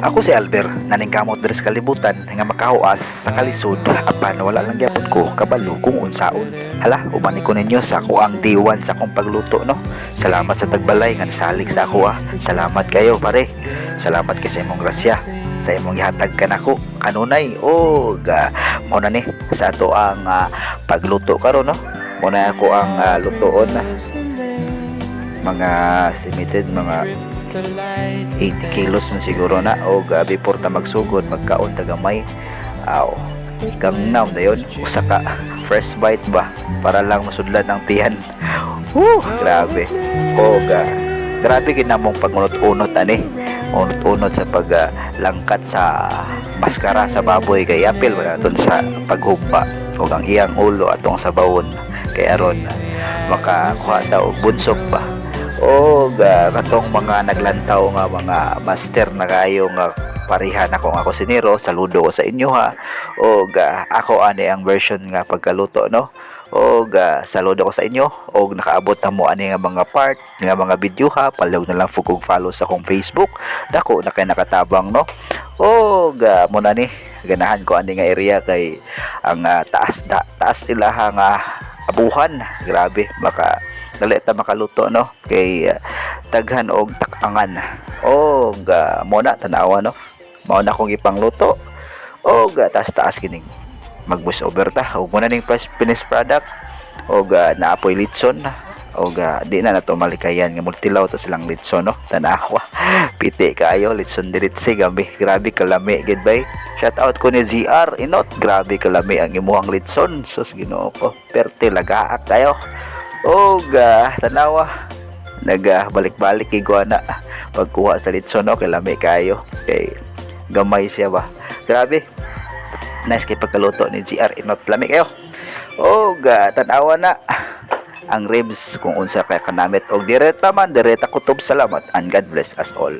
Ako si Albert, naningkamot diri sa kalibutan nga makahuas sa kalisod apan wala lang gyapon ko kabalo kung unsaon. Hala, ubani ko ninyo sa ako ang diwan sa akong pagluto no. Salamat sa tagbalay nga nasalig sa ako ah. Salamat kayo pare. Salamat kay sa imong grasya sa imong gihatag kanako kanunay mo na ni sa ato ang pagluto karon no. Muna ako ang lutoon na mga estimated mga 80 kilos na siguro na o before ta magsugod magkaon tagamay gangnam dayon usa ka first bite ba para lang masudlan ang tiyan. Grabe grabe ginamong pagunot-unot ani unot-unot sa paglangkat sa maskara sa baboy kay apil wala ton sa paghugpa o ang iyang ulo atong sa bawon kay aron makakuha daw bunsok ba katong mga naglantaw nga mga master na kayo nga parihan ako nga kusinero. Saludo ko sa inyo ha ako ani ang version nga pagkaluto no saludo ko sa inyo nakaabot na mo ani nga mga part nga mga video ha palihog na lang fugog follow sa akong Facebook dako na kay nakatabang no muna ni ganahan ko ani nga area kay ang taas ilaha nga abuhan grabe baka dali ta makaluto no kay daghan og takangan muna tanawa no mao na akong ipangluto taas kining mag-voice over ta muna ning finished product naapoy litson di na nato malikayan nga multilaw to silang litson no tanawa piti kayo litson diritsi grabe kalami gid bay shout out ko ni GR Inot grabe kalami ang imuhang litson sus Ginoo ko perte lagaak kayo tanawa nagbalik-balik iguana pagkuha sa litson no kay lami kayo kay gamay siya ba grabe nice kay pagkaluto ni GR Inot lami kayo tanawa na ang ribs kung unsa kay kanamit direta kutob salamat and God bless us all.